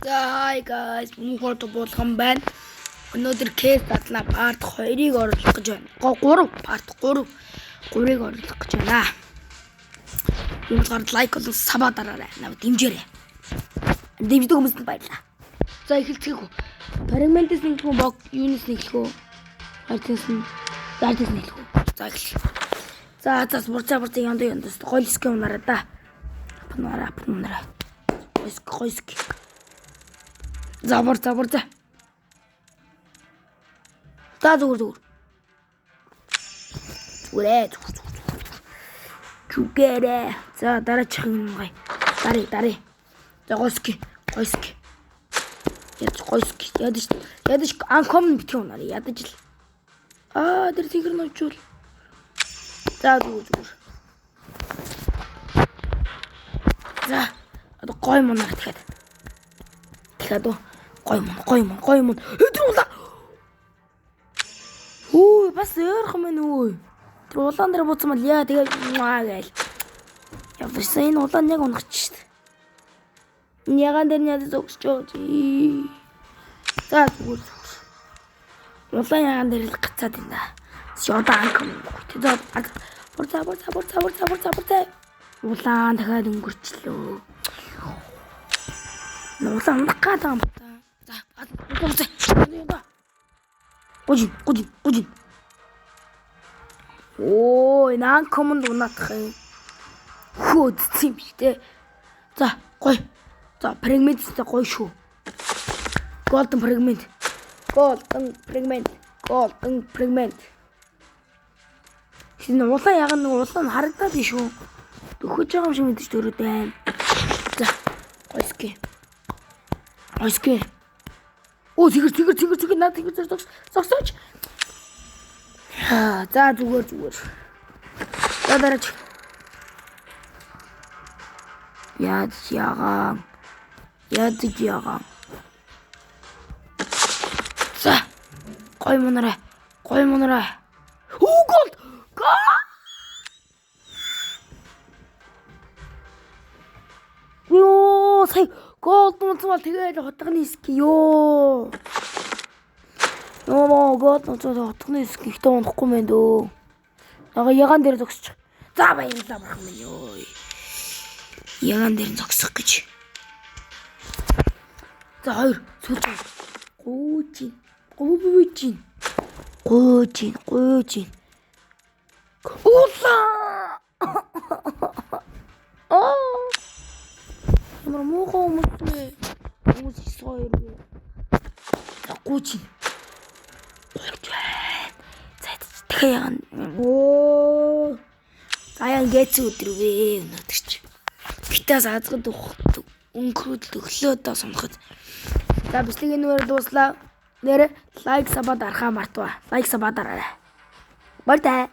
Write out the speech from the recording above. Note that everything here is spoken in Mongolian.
Hi guys, мөнхөд болгон байна. Өнөөдөр кейс татлаа part 2-ыг оруулах гэж байна. 3 part 3-ыг оруулах гэж байна. Юугаар лайк болон сабаа дараарай. Нав дэмжээрэй. Дэмждэг хүмүүст баярлалаа. За эхэлцгээе хөө. Фрагментээс нэг хүн бог юунаас нэглэх үү? Хайтаас нэглэх үү? За эхэл. За бурцаа яндаа гол схем унараа да. Апнараа. Гойск. Забар. За зүгээр. Зүгээрээ. За дараачихын гай. Дарий. За гойск. Ядаж анком битгий унаар ядаж л. Тэр тэгэр ночвол. За зүгээр. За гой мунаар тэгэхээр гой мун өдрүүлээ. Бас өөрхөн мэн өө. Тэр улаан дээр буцсан мал яа тэгээд гайл. Явсан энэ улаан яг унах ч шүү дээ. Яган дээр няд зогсож байгаа. За зүгээр. Улаан яган дээр л гацаад байна. Одоо анком. Тэгээд бурцаа. Улаан дахиад өнгөрчлөө. Улаан унах гээд байгаа юм байна. За гужин. Энэ анкомонд унаадах юм. Хөөдсөн юм шүү дээ. За гой. За фрагменттэй гой шүү. Golden fragment. Шинэ улаан харагдаад биш үү? Дөхөж байгаа юм шиг мэдээж төрөөд байна. За гойске. Тэгэр наад тэгэр зогсооч. За зүгээр. За дараач. Ядаж ягаан. За гой мунараа. Гол. Сая гол нуцвал тэгээд хотгоны ски гол нуцвал хотгоны ски ихтэй унахгүй мэн дөө. Яган дээр зогсчих. За баярлалаа бурхан минь ёо. Яган дээр зогсох гэж. За хоёр сүлж. Гүйжин. Улаа. Ямар муухай хүмүүс хоёр. Гүйжин. Тэгээ яан. Заяан гээц өдрвээ өнөөдөр чи. Гитаас азгад өнгөрөөд өглөөдөө сонход. За бичлэгийн нүрээ дууслаа. Нэр лайк сабаа дарахаа мартваа. Лайк сабаа дараарай. Баярлалаа.